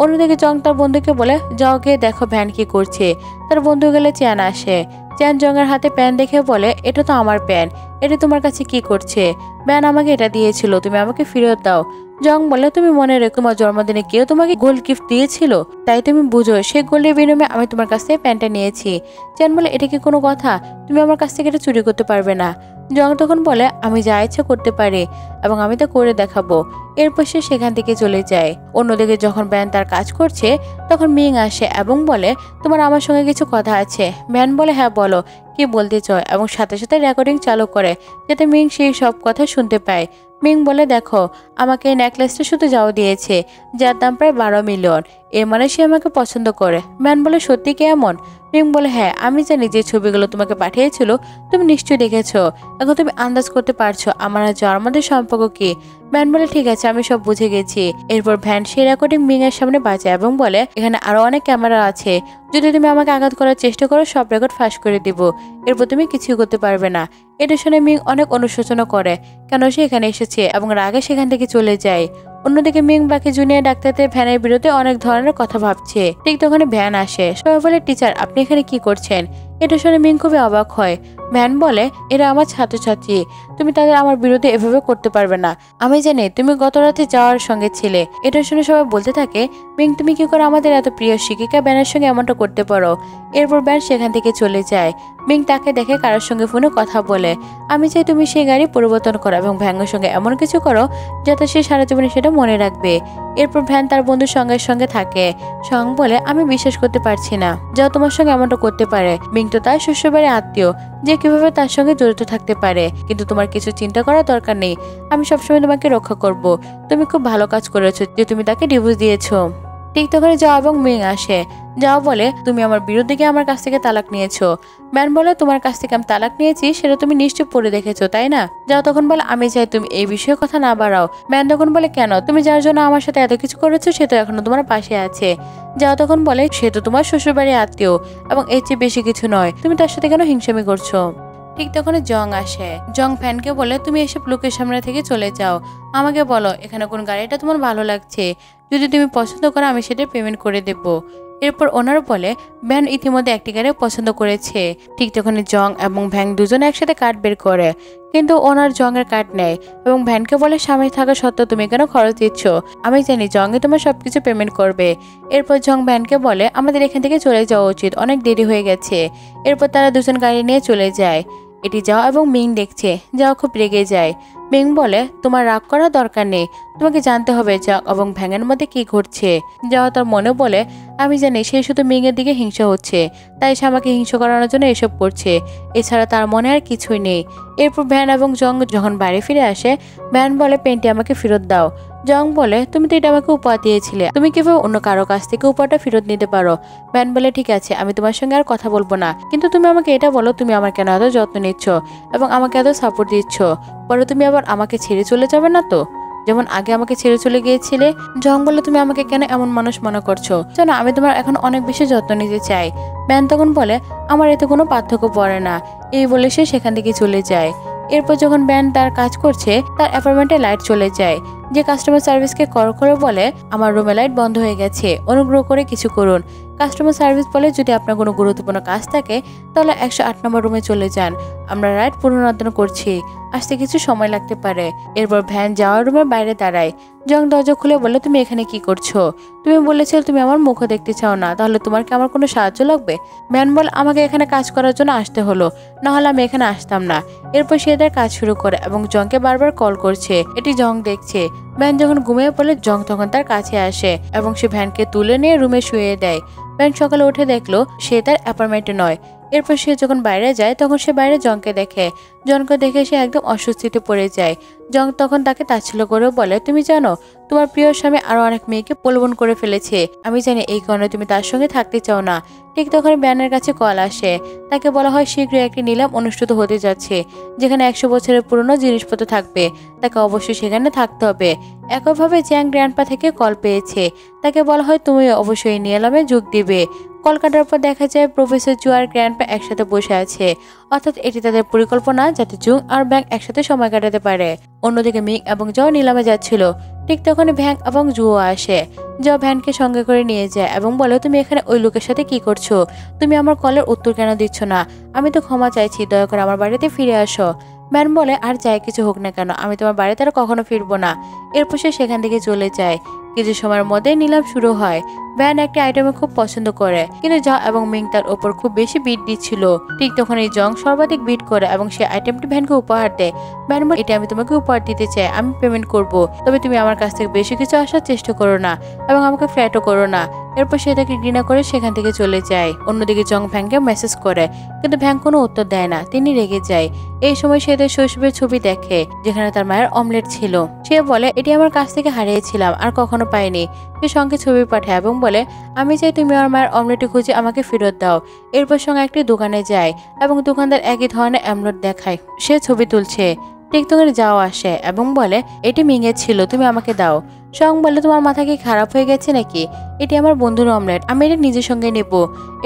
অন্যদিকে জং তার বন্ধুকে বলে যাও গিয়ে দেখো ভ্যান কি করছে। তার বন্ধু গেলে চ্যান আসে। চ্যান জংয়ের হাতে প্যান দেখে বলে এটা তো আমার প্যান, এটা তোমার কাছে কি করছে? ব্যান আমাকে এটা দিয়েছিল, তুমি আমাকে ফেরত দাও। জং বলে তুমি মনে রেখো তোমার জন্মদিনে কেউ তোমাকে গোল্ড গিফট দিয়েছিল, তাই তুমি বুঝো সেই গোল্ডের বিনিময়ে আমি তোমার কাছ থেকে প্যান্টটা নিয়েছি। চ্যান বলে এটা কি কোনো কথা? তুমি আমার কাছ থেকে এটা চুরি করতে পারবে না। জং তখন বলে আমি যা ইচ্ছা করতে পারি এবং আমি তা করে দেখাবো। এরপর সে সেখান থেকে চলে যায়। অন্যদিকে যখন ব্যান তার কাজ করছে তখন মিং আসে এবং বলে তোমার আমার সঙ্গে কিছু কথা আছে। ব্যান বলে হ্যাঁ বলো, কি বলতে চায়, এবং সাথে সাথে রেকর্ডিং চালু করে যাতে মিং সেই সব কথা শুনতে পায়। মিং বলে দেখো আমাকে এই নেকলেসটা শুধু যাও দিয়েছে, যার দাম প্রায় 12 মিলিয়ন, এর মানে সে আমাকে পছন্দ করে। ম্যান বলে সত্যি কি এমন? মিং বলে হ্যাঁ, আমি জানি যে ছবিগুলো তোমাকে পাঠিয়েছিল তুমি নিশ্চয়ই দেখেছো, এখন তুমি আন্দাজ করতে পারছো আমার আর যার মধ্যে সম্পর্ক কি। ম্যান বলে ঠিক আছে, আমি সব বুঝে গেছি। এরপর ভ্যান সেই রেকর্ডিং মিং এর সামনে বাজায় এবং বলে এখানে আরো অনেক ক্যামেরা আছে, যদি তুমি আমাকে আঘাত করার চেষ্টা করো সব রেকর্ড ফাঁস করে দিব, এরপর তুমি কিছুই করতে পারবে না। এটা শুনে মিং অনেক অনুশোচনা করে কেন সে এখানে এসেছে এবং রাগে সেখান থেকে চলে যায়। অন্যদিকে মিং বাকি জুনিয়র ডাক্তারদের ভ্যানের বিরুদ্ধে অনেক ধরনের কথা ভাবছে। ঠিক তখন ভ্যান আসে। সবাই বলে টিচার আপনি এখানে কি করছেন? এটা শুনে মিং খুবই অবাক হয়। ভ্যান বলে এরা আমার ছাত্রছাত্রী, তুমি তাদের আমার বিরুদ্ধে এভাবে করতে পারবে না, আমি জানি তুমি গত রাতে যাওয়ার সঙ্গে ছিলে। এটা শুনে সবাই বলতে থাকে মিং তুমি কি করে আমাদের এত প্রিয় শিক্ষিকা ব্যানের সঙ্গে এমনটা করতে পারো। এরপর ব্যান সেখান থেকে চলে যায়। মিং তাকে দেখে কারোর সঙ্গে ফোনে কথা বলে। আমি চাই তুমি সেই গাড়ি পরিবর্তন করো এবং ভ্যানের সঙ্গে এমন কিছু করো যাতে সে সারা জীবনে সেটা মনে রাখবে। এরপর ভ্যান তার বন্ধুর সঙ্গে সঙ্গে থাকে। সং বলে আমি বিশ্বাস করতে পারছি না যা তোমার সঙ্গে এমনটা করতে পারে। মিং তো তার শ্বশুরবাড়ির আত্মীয়, যে কিভাবে তার সঙ্গে জড়িত থাকতে পারে, কিন্তু তোমার কিছু চিন্তা করার দরকার নেই, আমি সবসময় তোমাকে রক্ষা করব। তুমি খুব ভালো কাজ করেছো যে তুমি তাকে ডিভোর্স দিয়েছো। ঠিক তখন যাও এবং মিং আসে। যাও বলে তুমি আমার বিরুদ্ধে গিয়ে আমার কাছ থেকে তালাক নিয়েছো। ম্যান বলে তোমার কাছ থেকে আমি তালাক নিয়েছি সেটা তুমি নিশ্চয় পড়ে দেখেছো তাই না? যাও তখন বলে আমি চাই তুমি এই বিষয়ে কথা না বাড়াও। ম্যান তখন বলে কেন? তুমি যার জন্য আমার সাথে এত কিছু করেছো সে তো এখনো তোমার পাশে আছে। যাও তখন বলে সে তো তোমার শ্বশুরবাড়ির আত্মীয় এবং এর চেয়ে বেশি কিছু নয়, তুমি তার সাথে কেন হিংসামি করছো? ঠিক তখন জং আসে। জং ফ্যানকে বলে তুমি এসব লোকের সামনে থেকে চলে যাও, আমাকে বলো এখানে কোন গাড়িটা তোমার ভালো লাগছে, যদি তুমি পছন্দ করো আমি সেটা পেমেন্ট করে দেবো। এরপর ওনার বলে ভ্যান ইতিমধ্যে একটি গাড়ি পছন্দ করেছে। ঠিক তখন জং এবং ভ্যাং দুজনে একসাথে কার্ড বের করে, কিন্তু ওনার জং এর কার্ড নেয় এবং ভ্যানকে বলে স্বামী থাকা সত্ত্বেও তুমি কেন খরচ দিচ্ছ, আমি জানি জংই তোমার সবকিছু পেমেন্ট করবে। এরপর জং ভ্যানকে বলে আমাদের এখান থেকে চলে যাওয়া উচিত, অনেক দেরি হয়ে গেছে। এরপর তারা দুজন গাড়ি নিয়ে চলে যায়। এটি যাও এবং মিং দেখছে। যাও খুব রেগে যায়। মিং বলে তোমার রাগ করার দরকার নেই, তোমাকে জানতে হবে জং এবং ভ্যাঙের মধ্যে কি ঘটছে। যাও তার মনে বলে আমি জানি সে শুধু মিং এর দিকে হিংসা হচ্ছে, তাই সে আমাকে হিংসা করানোর জন্য এসব করছে, এছাড়া তার মনে আর কিছুই নেই। এরপর ভ্যান এবং জং যখন বাড়ি ফিরে আসে, ভ্যান বলে পেনটি আমাকে ফেরত দাও। জং বলে তুমি তো এটা আমাকে উপহার দিয়েছিলে, তুমি কিভাবে অন্য কারো কাছ থেকে উপহারটা ফেরত নিতে পারো? ভ্যান বলে ঠিক আছে আমি তোমার সঙ্গে আর কথা বলবো না, কিন্তু তুমি আমাকে এটা বলো তুমি আমার কেন এত যত্ন নিচ্ছ এবং আমাকে এত সাপোর্ট দিচ্ছ, পরে তুমি আবার আমাকে ছেড়ে চলে যাবে না তো? যেমন আগে আমাকে ছেড়ে চলে গিয়েছিলে। জং বলে, তুমি আমাকে কেন এমন মানুষ মনে করছো? জানো, আমি তোমার এখন অনেক বেশি যত্ন নিতে চাই। ব্যান তখন বলে, আমার এতে কোনো পার্থক্য পড়ে না। এই বলে সে সেখান থেকে চলে যায়। এরপর যখন ব্যান তার কাজ করছে, তার অ্যাপার্টমেন্টে লাইট চলে যায়। যে কাস্টমার সার্ভিসকে কল করে বলে, আমার রুমে লাইট বন্ধ হয়ে গেছে, অনুগ্রহ করে কিছু করুন। কাস্টমার সার্ভিস বলে, যদি আপনার কোনো গুরুত্বপূর্ণ কাজ থাকে তাহলে 108 নম্বর রুমে চলে যান, আমরা লাইট পুনরুদ্ধার করছি, আসতে কিছু সময় লাগতে পারে। এরপর ভ্যান যাওয়ার রুমের বাইরে দাঁড়ায়। জং দরজা খুলে বলে, তুমি এখানে কি করছো? তুমি বলেছিলে তুমি আমার মুখও দেখতে চাও না, তাহলে তোমার কি আমার কোনো সাহায্য লাগবে? ভ্যান বলে, আমাকে এখানে কাজ করার জন্য আসতে হলো, না হলে আমি এখানে আসতাম না। এরপর সে তার কাজ শুরু করে এবং জংকে বারবার কল করছে। এটি জং দেখছে। ভ্যান যখন ঘুমিয়ে পড়লে জং তখন তার কাছে আসে এবং সে ভ্যানকে তুলে নিয়ে রুমে শুয়ে দেয়। ভ্যান সকালে উঠে দেখলো সে তার অ্যাপার্টমেন্টে নয়। এরপর সে যখন বাইরে যায় তখন সে বাইরে জংকে দেখে। জংকে দেখে সে একদম অস্বস্তিতে পড়ে যায়। জং তখন তাকে তাচ্ছিল্য করে বলে, তুমি জানো তোমার প্রিয় স্বামী আরো অনেক মেয়েকে প্রলোভন করে ফেলেছে। আমি জানি এই কারণে তুমি তার সঙ্গে থাকতে চাও না। ঠিক তখন ব্যানের কাছে কল আসে। তাকে বলা হয় শীঘ্রই একটি নিলাম অনুষ্ঠিত হতে যাচ্ছে, যেখানে 100 বছরের পুরনো জিনিসপত্র থাকবে। তাকে অবশ্যই সেখানে থাকতে হবে। একইভাবে জ্যাং গ্র্যান্ডপা থেকে কল পেয়েছে। তাকে বলা হয় তুমি অবশ্যই নিলামে যোগ দিবে। কল কাটার পর দেখা যায় প্রফেসর জু আর গ্র্যান্ডপা একসাথে বসে আছে। অর্থাৎ এটি তাদের পরিকল্পনা যাতে জুং আর ব্যাং একসাথে সময় কাটাতে পারে। অন্যদিকে মিং এবং জও নিলামে যাচ্ছিল। ঠিক তখনই ভ্যাং এবং জুও আসে। জও ভ্যানকে সঙ্গে করে নিয়ে যায় এবং বলে, তুমি এখানে ওই লোকের সাথে কি করছো? তুমি আমার কলের উত্তর কেন দিচ্ছ না? আমি তো ক্ষমা চাইছি, দয়া করে আমার বাড়িতে ফিরে আসো। ভ্যান বলে, আর যাই কিছু হোক না কেন, আমি তোমার বাড়িতে আর কখনো ফিরবো না। এরপর সে সেখান থেকে চলে যায়। কিছু সময়ের মধ্যে নিলাম শুরু হয়। ভ্যান একটি আইটেমে খুব পছন্দ করে, কিন্তু জং এবং মিং তার ওপর খুব বেশি বিট দিচ্ছিল। ঠিক তখন এই জং সর্বাধিক বিট করে এবং সে আইটেমটি ভ্যানকে উপহার দেয়। ভ্যান বলে, এটা আমি তোমাকে উপহার দিতে চাই, আমি পেমেন্ট করব, তবে তুমি আমার কাছ থেকে বেশি কিছু আসার চেষ্টা করো না এবং আমাকে ফ্ল্যাটও করো না। এরপর সে তাকে ঘৃণা করে সেখান থেকে চলে যায়। অন্যদিকে জং ভ্যাংকে মেসেজ করে, কিন্তু ভ্যাং কোনো উত্তর দেয় না। তিনি রেগে যায়। এই সময় সে তার শৈশবের ছবি দেখে, যেখানে তার মায়ের অমলেট ছিল। সে বলে, এটি আমার কাছ থেকে হারিয়েছিলাম, আর কখনো পাইনি। সে সঙ্গে ছবি পাঠায় এবং বলে, আমি চাই তুমি আমার মায়ের অমলেটটি খুঁজে আমাকে ফেরত দাও। এরপর সঙ্গে একটি দোকানে যায় এবং দোকানদার একই ধরনের অমলেট দেখায়। সে ছবি তুলছে। ঠিক তখন যাও আসে এবং বলে, এটি মিঙের ছিল, তুমি আমাকে দাও। সং বলে, তোমার মাথা কি খারাপ হয়ে গেছে নাকি? এটি আমার বন্ধুর অমলেট, আমি এটা নিজের সঙ্গে নেব।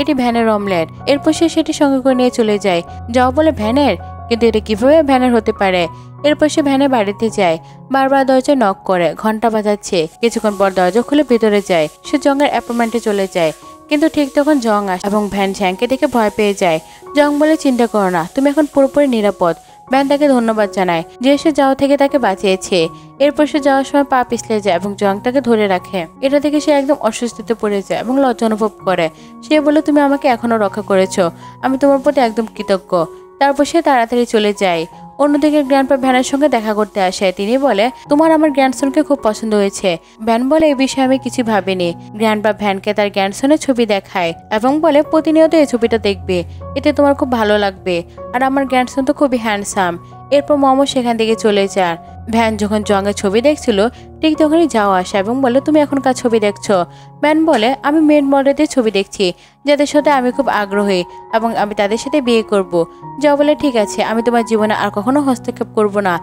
এটি ভ্যানের অমলেট। এরপর সে সেটি সঙ্গে করে নিয়ে চলে যায়। যাও বলে, ভ্যানের? কিন্তু এটা কিভাবে ভ্যানের হতে পারে? এরপর সে ভ্যানের বাড়িতে যায়। বারবার দরজায় নক করে, ঘন্টা বাজাচ্ছে। কিছুক্ষণ পর দরজা খুলে ভেতরে যায়। সে জংয়ের অ্যাপার্টমেন্টে চলে যায়। কিন্তু ঠিক তখন জং আসে এবং ভ্যান ঝ্যাংকে দেখে ভয় পেয়ে যায়। জং বলে, চিন্তা করো না, তুমি এখন পুরোপুরি নিরাপদ। ভ্যান তাকে ধন্যবাদ জানায় যে সে যাও থেকে তাকে বাঁচিয়েছে। এরপর সে যাওয়ার সময় পা পিছলে যায় এবং জং তাকে ধরে রাখে। এটা দেখে সে একদম অস্বস্তিতে পড়ে যায় এবং লজ্জা অনুভব করে। সে বলে, তুমি আমাকে এখনো রক্ষা করেছো, আমি তোমার প্রতি একদম কৃতজ্ঞ। তারপর সে তাড়াতাড়ি চলে যায়। অন্যদিকে গ্র্যান্ডপা ভ্যানের সঙ্গে দেখা করতে আসে। তিনি বলে, তোমার আমার গ্র্যান্ডসনকে খুব পছন্দ হয়েছে। ভ্যান বলে, এই বিষয়ে আমি কিছু ভাবিনি। গ্র্যান্ডপা ভ্যানকে তার গ্র্যান্ডসনের ছবি দেখায় এবং বলে, প্রতিনিয়ত এই ছবিটা দেখবে, এতে তোমার খুব ভালো লাগবে। আর আমার গ্র্যান্ডসন তো খুবই হ্যান্ডসাম। এরপর মোমো সেখান থেকে চলে যান। ভ্যান যখন জংয়ের ছবি দেখছিল ঠিক তখনই যাও আসে এবং বলে, তুমি এখনকার ছবি দেখছো? ভ্যান বলে, আমি মেন মডেলদের ছবি দেখছি, যাদের সাথে আমি খুব আগ্রহী এবং আমি তাদের সাথে বিয়ে করব। যাও বলে, ঠিক আছে, আমি তোমার জীবনে আর কখনো হস্তক্ষেপ করব না,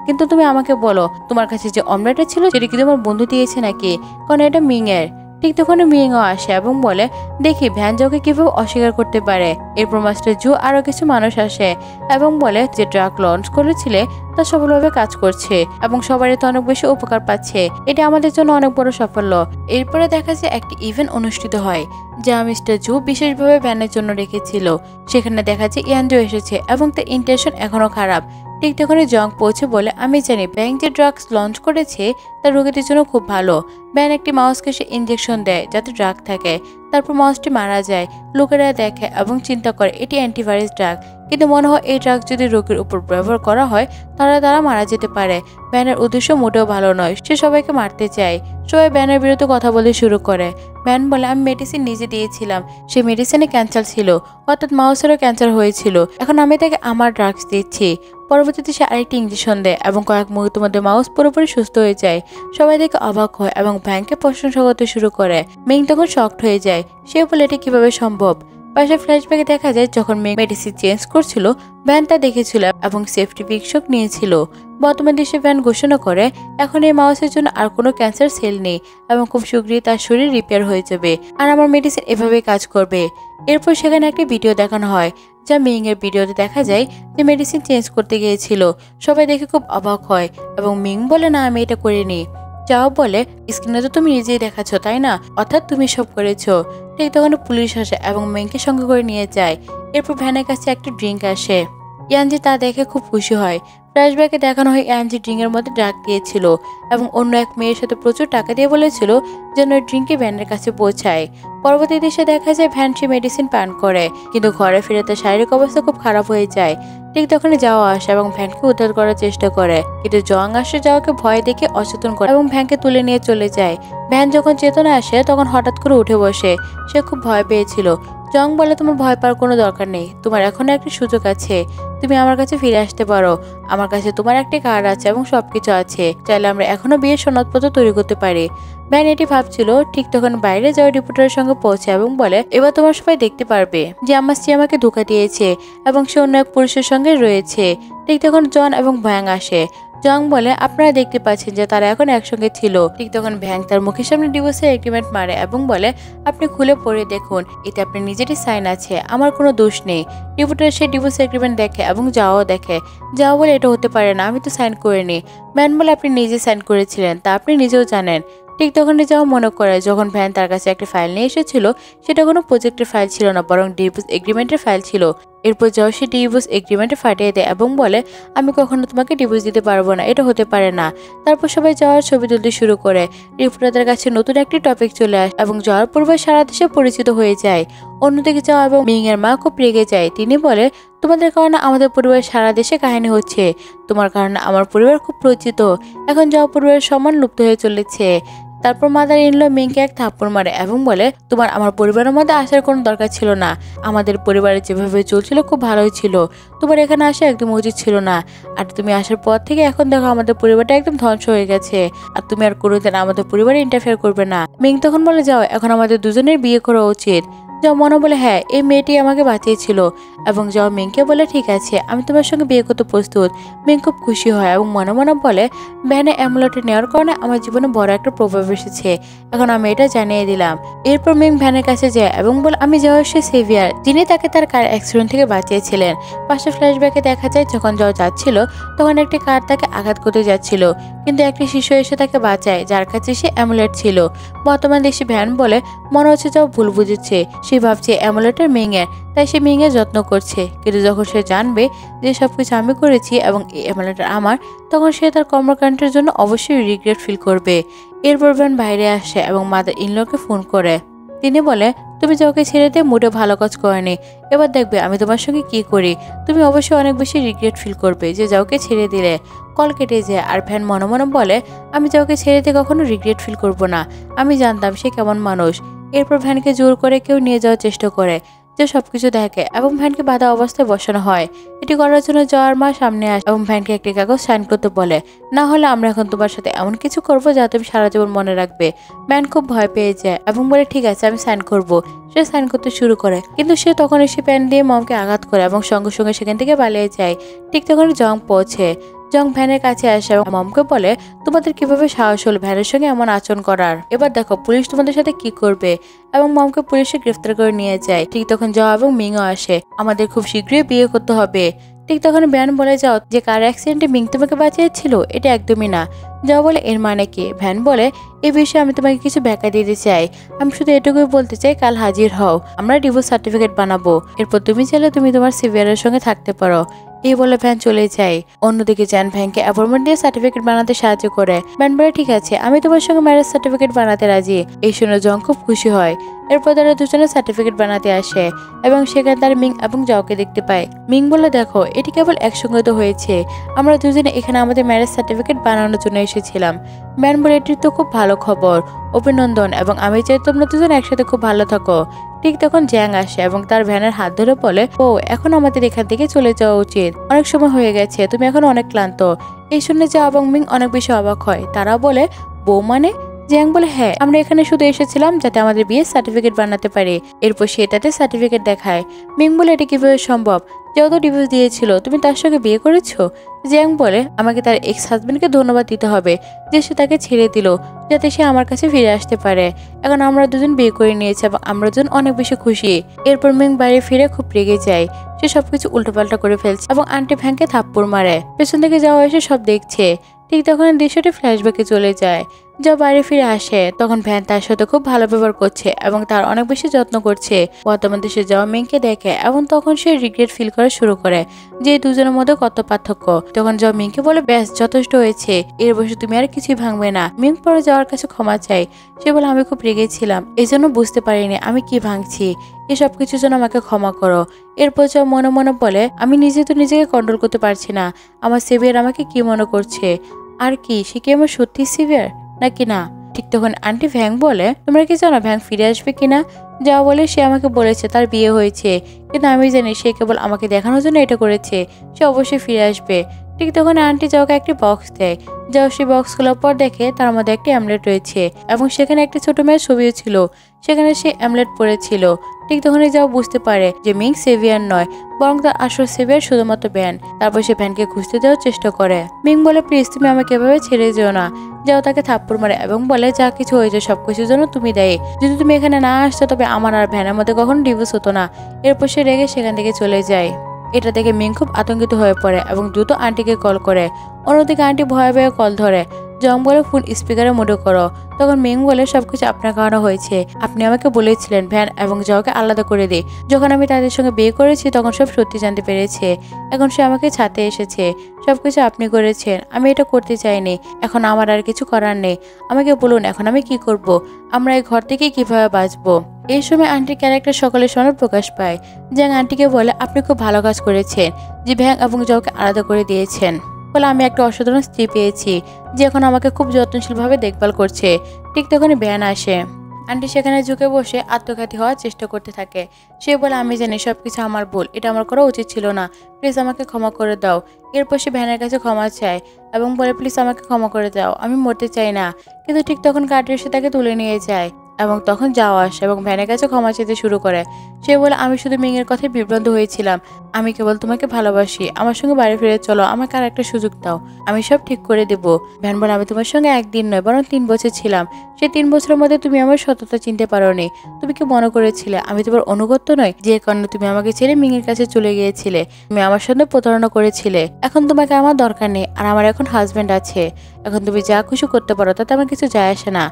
কিন্তু তুমি আমাকে বলো তোমার কাছে যে অমলেটটা ছিল সেটা কি তোমার বন্ধু দিয়েছে নাকি? কারণ এটা মিং এর। ঠিক তখন মিংও আসে এবং বলে, দেখি ভ্যান জোকে কিভাবে অস্বীকার করতে পারে। এরপর মাস্টার জু আরো কিছু মানুষ আসে এবং বলে, যে ট্রাক লঞ্চ করেছিলে তা সফলভাবে কাজ করছে এবং সবারই তো অনেক বেশি উপকার পাচ্ছে। এটা আমাদের জন্য অনেক বড় সাফল্য। এরপরে দেখা যায় একটি ইভেন্ট অনুষ্ঠিত হয় যা মিস্টার জু বিশেষভাবে ভ্যানের জন্য রেখেছিল। সেখানে দেখা যায় ইয়ানজো এসেছে এবং তার ইন্টেনশন এখনো খারাপ। ঠিক তখনই জং পৌঁছে বলে, আমি জানি ব্যাংক যে ড্রাগস লঞ্চ করেছে তা রোগীদের জন্য খুব ভালো। ব্যান একটি মাউসকে সে ইঞ্জেকশন দেয় যাতে ড্রাগ থাকে। তারপর মাউসটি মারা যায়। লোকেরা দেখে এবং চিন্তা করে এটি অ্যান্টিভাইরাস ড্রাগ, কিন্তু মনে হয় এই ড্রাগ যদি রোগীর উপর ব্যবহার করা হয় তাহলে তারা মারা যেতে পারে। ব্যানের উদ্দেশ্য মোটেও ভালো নয়, সে সবাইকে মারতে চায়। সবাই ব্যানের বিরুদ্ধে কথা বলতে শুরু করে। ব্যান বলে, আমি মেডিসিন নিজে দিয়েছিলাম, সে মেডিসিনে ক্যান্সার ছিল, অর্থাৎ মাউসেরও ক্যান্সার হয়েছিল। এখন আমি তাকে আমার ড্রাগস দিচ্ছি। পরবর্তীতে সে আরেকটি ইঞ্জেকশন দেয় এবং কয়েক মুহূর্তের মধ্যে মাউস পুরোপুরি সুস্থ হয়ে যায়। সবাই দেখে অবাক হয় এবং ব্যাংকে প্রশংসা করতে শুরু করে। মিং তখন শকড হয়ে যায়। সে বলে, এটি কিভাবে সম্ভব? পাশে ফ্ল্যাশব্যাকে দেখা যায় যখন মেডিসিন চেঞ্জ করছিল ভ্যান তা দেখেছিল এবং সেফটি পিকশট নিয়েছিল। বর্তমান দেশে ভ্যান ঘোষণা করে এখন এই মাউসের জন্য আর কোনো ক্যান্সার সেল নেই এবং খুব শীঘ্রই তার শরীর রিপেয়ার হয়ে যাবে আর আমার মেডিসিন এভাবেই কাজ করবে। এরপর সেখানে একটি ভিডিও দেখানো হয় যা মিং এর ভিডিওতে দেখা যায় যে মেডিসিন চেঞ্জ করতে গিয়েছিল। সবাই দেখে খুব অবাক হয় এবং মিং বলে না আমি এটা করিনি। যাও বলে স্ক্রিনে তো তুমি নিজেই দেখাচ্ছ তাই না, অর্থাৎ তুমি সব করেছো। ঠিক তখন পুলিশ আসে এবং মিংকে সঙ্গে করে নিয়ে যায়। এরপর ভ্যানের কাছে একটা ড্রিঙ্ক আসে। ইয়ানজি তা দেখে খুব খুশি হয়। ফ্ল্যাশব্যাকে দেখানো হয় ইয়ানজি ড্রিঙ্কের মধ্যে ড্রাগ দিয়েছিল এবং অন্য এক মেয়ের সাথে প্রচুর টাকা দিয়ে বলেছিল যেন ওই ড্রিঙ্কে ভ্যানের কাছে পৌঁছায়। পরবর্তী দৃশ্যে দেখা যায় ভ্যান সে মেডিসিন পান করে কিন্তু ঘরে ফিরে তার শারীরিক অবস্থা খুব খারাপ হয়ে যায়। ঠিক তখনই যাওয়া আসে এবং ভ্যানকে উদ্ধার করার চেষ্টা করে কিন্তু জং আসে যাওয়াকে ভয় দেখে অচেতন করে এবং ভ্যানকে তুলে নিয়ে চলে যায়। ভ্যান যখন চেতনা আসে তখন হঠাৎ করে উঠে বসে। সে খুব ভয় পেয়েছিল। জং বলে তোমার ভয় পাওয়ার কোনো দরকার নেই, তোমার এখনো একটা সুযোগ আছে, তুমি আমার কাছে ফিরে আসতে পারো। আমার কাছে তোমার একটা কার্ড আছে এবং সবকিছু আছে, চাইলে আমরা এখনো বিয়ের সনদপত্র তৈরি করতে পারি। ভ্যান এটি ভাবছিল ঠিক তখন বাইরে যাওয়া রিপোর্টারের সঙ্গে পৌঁছে এবং বলে এবার তোমার সবাই দেখতে পারবে যে আমার স্ত্রী আমাকে ধোঁকা দিয়েছে এবং সে অন্য এক পুরুষের সঙ্গে রয়েছে। ঠিক তখন জন এবং ভ্যাং আসে। জং বলে আপনারা দেখতে পাচ্ছেন যে তারা এখন একসঙ্গে ছিল। ঠিক তখন ভ্যাং তার মুখের সামনে ডিভোর্সের এগ্রিমেন্ট মারে এবং বলে আপনি খুলে পড়ে দেখুন, এতে আপনার নিজেরই সাইন আছে, আমার কোনো দোষ নেই। রিপোর্টার সে ডিভোর্স এগ্রিমেন্ট দেখে এবং যাও দেখে। যাও বলে এটা হতে পারে না, আমি তো সাইন করিনি। ভ্যান বলে আপনি নিজে সাইন করেছিলেন, তা আপনি নিজেও জানেন। ঠিক তখনই যাও মনে করে যখন ভ্যান তার কাছে একটা ফাইল নিয়ে এসেছিল সেটা কোনো প্রজেক্টের ফাইল ছিল না বরং ডিভোর্স এগ্রিমেন্টের ফাইল ছিল। এরপর যাও সে ডিভোর্স এগ্রিমেন্টে ফাটিয়ে দেয় এবং বলে আমি কখনো তোমাকে ডিভোর্স দিতে পারবো না, এটা হতে পারে না। তারপর সবাই যাওয়ার ছবি তুলতে শুরু করে। রিপোর্টারদের কাছে নতুন একটি টপিক চলে আসে এবং যাওয়ার পূর্বে সারা দেশে পরিচিত হয়ে যায়। অন্যদিকে যাওয়া এবং মিং এর মা খুব রেগে যায়। তিনি বলে তোমাদের কারণে আমাদের পরিবার সারা দেশে কাহিনী হচ্ছে, তোমার কারণে আমার পরিবার খুব পরিচিত, এখন যাওয়া পরিবারের সম্মান লুপ্ত হয়ে চলেছে। তারপর মাদার ইনল মিংকে এক থাপ্পড় মারে এবং বলে তোমার আমার পরিবারের মধ্যে আসার কোনো দরকার ছিল না, আমাদের পরিবারে যেভাবে চলছিল খুব ভালোই ছিল, তোমার এখানে আসা একদম উচিত ছিল না। আর তুমি আসার পর থেকে এখন দেখো আমাদের পরিবারটা একদম ধ্বংস হয়ে গেছে, আর তুমি আর কোনোদিন আমাদের পরিবারে ইন্টারফেয়ার করবে না। মিং তখন বলে যাও এখন আমাদের দুজনের বিয়ে করা উচিত। যাও মনে বলে হ্যাঁ এই মেয়েটি আমাকে বাঁচিয়েছিল এবং যাও মিংকে বলে ঠিক আছে আমি তোমার সঙ্গে বিয়ে করতে প্রস্তুত। মিং খুব খুশি হয় এবং মনে মনে বলে ভ্যানে অ্যামুলেটটা নেওয়ার কারণে আমার জীবনে বড় একটা প্রভাব এসেছে, এখন আমি এটা জানিয়ে দিলাম। এরপর মিং ভ্যানের কাছে যায় এবং বলে আমি যাওয়ার সে সেভিয়ার যিনি তাকে তার কার অ্যাক্সিডেন্ট থেকে বাঁচিয়েছিলেন। পাশে ফ্ল্যাশব্যাকে দেখা যায় যখন যাও যাচ্ছিল তখন একটি কার তাকে আঘাত করতে যাচ্ছিল কিন্তু একটি শিশু এসে তাকে বাঁচায় যার কাছে সে অ্যামুলেট ছিল। বর্তমান দেশে ভ্যান বলে মনে হচ্ছে যাও ভুল বুঝেছে, সে ভাবছে অ্যামুলেটের মিং এর, তাই সে মিং এর যত্ন করছে। কিন্তু যখন সে জানবে যে সবকিছু আমি করেছি এবং এই অ্যামুলেটর আমার, তখন সে তার কর্মকাণ্ডের জন্য অবশ্যই রিগ্রেট ফিল করবে। এরপর ভ্যান বাইরে আসে এবং মাদার ইনলকে ফোন করে। তিনি বলে তুমি যাওকে ছেড়ে দিয়ে মোটেও ভালো কাজ করেনি, এবার দেখবে আমি তোমার সঙ্গে কি করি, তুমি অবশ্যই অনেক বেশি রিগ্রেট ফিল করবে যে যাওকে ছেড়ে দিলে। কল কেটে যায় আর ভ্যান মনে মনে বলে আমি যাওকে ছেড়ে দিয়ে কখনো রিগ্রেট ফিল করবো না, আমি জানতাম সে কেমন মানুষ। এরপর ভ্যানকে জোর করে কেউ নিয়ে যাওয়ার চেষ্টা করে যে সবকিছু দেখে এবং ভ্যানকে বাধা অবস্থায় বসানো হয়। এটি করার জন্য যাওয়ার মা সামনে আসে এবং ভ্যানকে একটি কাগজ সাইন করতে বলে, না হলে আমরা এখন তোমার সাথে এমন কিছু করবো যা তুমি সারা জীবন মনে রাখবে। ভ্যান খুব ভয় পেয়ে যায় এবং বলে ঠিক আছে আমি সাইন করব। সে সাইন করতে শুরু করে কিন্তু সে তখন এসে প্যান দিয়ে মমকে আঘাত করে এবং সঙ্গে সঙ্গে সেখান থেকে পালিয়ে যায়। ঠিক তখন জং পৌঁছে। জং ভ্যানের কাছে আসে এবং মমকে বলে তোমাদের কিভাবে সাহস হলো ভ্যানের সঙ্গে এমন আচরণ করার, এবার দেখো পুলিশ তোমাদের সাথে কি করবে। এবং মমকে পুলিশে গ্রেফতার করে নিয়ে যায়। ঠিক তখন যাও এবং মিংও আসে। আমাদের খুব শীঘ্রই বিয়ে করতে হবে। ঠিক তখন ভ্যান বলে যাও যে কার অ্যাক্সিডেন্টে মিং তোমাকে বাঁচিয়েছিল এটা একদমই না। যাও বলে এর মানে কি? ভ্যান বলে এই বিষয়ে আমি তোমাকে কিছু ব্যাখ্যা দিতে চাই, আমি শুধু এটুকুই বলতে চাই কাল হাজির হও, আমরা ডিভোর্স সার্টিফিকেট বানাবো, এরপর তুমি চাইলে তুমি তোমার সিভিয়ারের সঙ্গে থাকতে পারো। এই বলে ভ্যান চলে যায়। অন্যদিকে জ্যান ভ্যানকে অ্যাপয়েন্টমেন্ট দিয়ে সার্টিফিকেট বানাতে সাহায্য করে। ভ্যান বলে ঠিক আছে আমি তোমার সঙ্গে ম্যারেজ সার্টিফিকেট বানাতে রাজি। এই শুনে জং খুব খুশি হয়। এরপর তারা দুজনে সার্টিফিকেট বানাতে আসে এবং সেখানে তার মিং এবং জাওকে দেখতে পায়। মিং বলে দেখো এটি কেবল একসঙ্গে তো হয়েছে, আমরা দুজনে এখানে আমাদের ম্যারেজ সার্টিফিকেট বানানোর জন্য এসেছিলাম। ভ্যান বলে এটি তো খুব ভালো খবর, অভিনন্দন, এবং আমি চাই তোমরা দুজন একসাথে খুব ভালো থাকো। ঠিক তখন জ্যাং আসে এবং তার ভ্যানের হাত ধরে বলে ও এখন আমাদের এখান থেকে চলে যাওয়া উচিত, অনেক সময় হয়ে গেছে, তুমি এখন অনেক ক্লান্ত। এই শুনে যাও এবং মিং অনেক বেশি অবাক হয়। তারা বলে বউ মানে? জিয়াং বলে হ্যাঁ, আমরা এখানে শুধু এসেছিলাম যাতে আমাদের বিয়ে সার্টিফিকেট বানাতে পারে। এরপর সে এটাতে সার্টিফিকেট দেখায়। মিং বলে এটা কিভাবে সম্ভব, যেহেতু ডিভোর্স দিয়েছিল তুমি তার সঙ্গে বিয়ে করেছো? জিয়াং বলে আমাকে তার এক্স হাজবেন্ডকে ধন্যবাদ দিতে হবে যে সে তাকে ছেড়ে দিল যাতে সে আমার কাছে ফিরে আসতে পারে। এখন আমরা দুজন বিয়ে করে নিয়েছি এবং আমরা দুজন অনেক বেশি খুশি। এরপর মিং বাড়ি ফিরে খুব রেগে যায়। সে সবকিছু উল্টোপাল্টা করে ফেলছে এবং আন্টি ভ্যাংকে থাপ্পড় মারে। পেছন থেকে যাওয়া এসে সব দেখছে। ঠিক তখন দৃশ্যটি ফ্ল্যাশব্যাকে চলে যায়। যা বাড়ি ফিরে আসে তখন ভ্যান তার সাথে খুব ভালো ব্যবহার করছে এবং তার অনেক বেশি যত্ন করছে। বর্তমান দেশে যাওয়া মিংকে দেখে এবং তখন সে রিগ্রেট ফিল করা শুরু করে যে দুজনের মধ্যে কত পার্থক্য। তখন যাওয়া মিংকে বলে ব্যাস যথেষ্ট হয়েছে, এর বসে তুমি আর কিছুই ভাঙবে না। মিং পরে যাওয়ার কাছে ক্ষমা চাই। সে বলে আমি খুব রেগেছিলাম, এই জন্য বুঝতে পারিনি আমি কি ভাঙছি, এসব কিছুর জন্য আমাকে ক্ষমা করো। এরপর যাও মনে মনে বলে আমি নিজে তো নিজেকে কন্ট্রোল করতে পারছি না, আমার সেভিয়ার আমাকে কি মনে করছে। আর কি সে কি আমার সত্যি সেভিয়ার নাকি না? ঠিক তখন আন্টি ভ্যাং বলে তোমরা কি জানো ভ্যাং ফিরে আসবে কিনা? যা বলে সে আমাকে বলেছে তার বিয়ে হয়েছে, কিন্তু আমি জানি সে কেবল আমাকে দেখানোর জন্য এটা করেছে, সে অবশ্যই ফিরে আসবে। ঠিক তখন আন্টি যাওকে একটি বক্স দেয়। যাও সেই বক্স খোলার পর দেখে তার মধ্যে একটি অ্যামলেট রয়েছে এবং সেখানে একটি ছোট মেয়ের ছবিও ছিল। সেখানে সে অ্যামলেট পরেছিল। ঠিক তখনই যাও বুঝতে পারে যে মিং সেভিয়ার নয়, বরং তার আসল সেভিয়ার শুধুমাত্র ভ্যান। তারপর সে ভ্যানকে খুঁজতে দেওয়ার চেষ্টা করে। মিং বলে প্লিজ তুমি আমাকে এভাবে ছেড়ে যেও না। যাও তাকে থাপ্পড় মারে এবং বলে যা কিছু হয়েছে সবকিছুর জন্য তুমি দেয়, যদি তুমি এখানে না আসতো তবে আমার আর ভ্যানের মধ্যে কখনো ডিভোর্স হতো না। এরপর সে রেগে সেখান থেকে চলে যায়। এটা দেখে মিং খুব আতঙ্কিত হয়ে পড়ে এবং দ্রুত আন্টিকে কল করে। অন্যদিকে আন্টি ভয়ে ভয়ে কল ধরে। জং বলে ফোন স্পিকারে মুডে করো। তখন মিং বলে সবকিছু আপনার কারণে হয়েছে, আপনি আমাকে বলেছিলেন ভ্যান এবং জকে আলাদা করে দিই। যখন আমি তাদের সঙ্গে বিয়ে করেছি তখন সব সত্যি জানতে পেরেছে। এখন সে আমাকে ছাতে এসেছে, সবকিছু আপনি করেছেন, আমি এটা করতে চাইনি। এখন আমার আর কিছু করার নেই, আমাকে বলুন এখন আমি কি করব, আমরা এই ঘর থেকে কিভাবে বাঁচবো। এই সময় আন্টির ক্যারেক্টার সকলের সামনে প্রকাশ পায়। জ্যাং আন্টিকে বলে আপনি খুব ভালো কাজ করেছেন যে ভ্যাং এবং জকে আলাদা করে দিয়েছেন। বলে আমি একটা অসাধারণ স্ত্রী পেয়েছি যে এখন আমাকে খুব যত্নশীলভাবে দেখভাল করছে। ঠিক তখনই ভ্যান আসে। আন্টি সেখানে ঝুঁকে বসে আত্মঘাতী হওয়ার চেষ্টা করতে থাকে। সে বলে আমি জানি সবকিছু আমার ভুল, এটা আমার করা উচিত ছিল না, প্লিজ আমাকে ক্ষমা করে দাও। এরপর সে ভ্যানের কাছে ক্ষমা চায় এবং বলে প্লিজ আমাকে ক্ষমা করে দাও, আমি মরতে চাই না। কিন্তু ঠিক তখন কার্টের সে তাকে তুলে নিয়ে যায় এবং তখন যাওয়া আসে এবং ভ্যানের কাছে ক্ষমা চেতে শুরু করে। সে বলে আমি শুধু মিংয়ের কথায় বিভ্রান্ত হয়েছিলাম, আমি কেবল তোমাকে ভালোবাসি, আমার সঙ্গে বাড়ি ফিরে চলো, আমাকে আর একটা সুযোগ দাও, আমি সব ঠিক করে দেব। ভ্যান বলে আমি তোমার সঙ্গে একদিন নয় বরং 3 বছর ছিলাম, সেই 3 বছরের মধ্যে তুমি আমার সততা চিনতে পারোনি। তুমি কি মনে করেছিলে আমি তোমার অনুগত্য নই, যে কারণে তুমি আমাকে ছেড়ে মিংয়ের কাছে চলে গিয়েছিলে, তুমি আমার সঙ্গে প্রতারণা করেছিলে। এখন তোমাকে আমার দরকার নেই, আর আমার এখন হাজবেন্ড আছে, এখন তুমি যা খুশি করতে পারো, তাতে আমার কিছু যায় আসে না।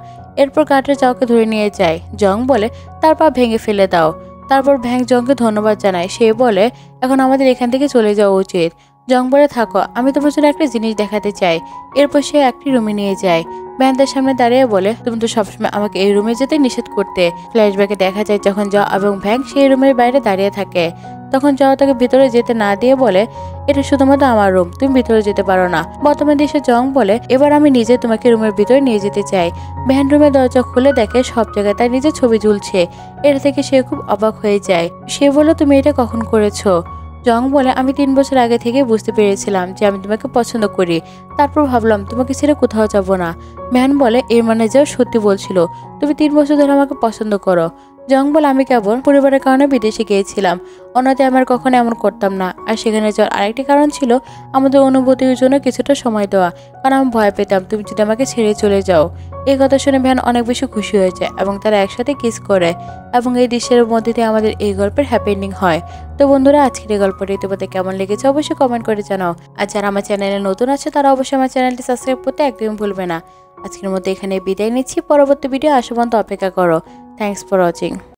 এরপর কার্টের যাওকে ধরে নিয়ে যায়। জং বলে তার পা ভেঙে ফেলে দাও। তারপর ভ্যাং জংকে ধন্যবাদ জানায়। সে বলে এখন আমাদের এখান থেকে চলে যাওয়া উচিত। জং বলে থাকো, আমি তোমার জন্য একটা জিনিস দেখাতে চাই। এরপর সে একটি রুমে নিয়ে যায়। ভ্যান তার সামনে দাঁড়িয়ে বলে তুমি তো সবসময় আমাকে এই রুমে যেতে নিষেধ করতে। ফ্ল্যাশব্যাকে দেখা যায় যখন জ এবং ভ্যাং সেই রুমের বাইরে দাঁড়িয়ে থাকে। তখন যাও তাকে ভিতরে যেতে না দিয়ে বলে এটা শুধুমাত্র আমার রুম, তুমি ভিতরে যেতে পারো না। বর্তমান দেশে জং বলে এবার আমি নিজে তোমাকে রুমের ভিতরে নিয়ে যেতে চাই। ভ্যান রুমের দরজা খুলে দেখে সব জায়গায় তার নিজের ছবি ঝুলছে। এটা থেকে সে খুব অবাক হয়ে যায়। সে বলে তুমি এটা কখন করেছো? জং বলে আমি 3 বছর আগে থেকে বুঝতে পেরেছিলাম যে আমি তোমাকে পছন্দ করি, তারপর ভাবলাম তোমাকে ছেড়ে কোথাও যাব না। ভ্যান বলে এর মানে যাও সত্যি বলছিল, তুমি 3 বছর ধরে আমাকে পছন্দ করো। জং বলে আমি কেবল পরিবারের কারণে বিদেশে গিয়েছিলাম, অন্যতে আমার কখনো এমন করতাম না। আর সেখানে যাওয়ার আরেকটি কারণ ছিল আমাদের অনুভূতির জন্য কিছুটা সময় দেওয়া, কারণ আমি ভয় পেতাম তুমি যদি আমাকে ছেড়ে চলে যাও। এই কথা শুনে ভ্যান অনেক বেশি খুশি হয়েছে এবং তারা একসাথে কিস করে এবং এই দৃশ্যের মধ্যে দিয়ে আমাদের এই গল্পের হ্যাপি এন্ডিং হয়। তো বন্ধুরা আজকের এই গল্পটি তোমাদের কেমন লেগেছে অবশ্যই কমেন্ট করে জানাও। আর যারা আমার চ্যানেলে নতুন আছে তারা অবশ্যই আমার চ্যানেলটি সাবস্ক্রাইব করতে একদম ভুলবে না। আজকের মধ্যে এখানে বিদায় নিচ্ছি, পরবর্তী ভিডিও আসা পর্যন্ত অপেক্ষা করো। Thanks for watching.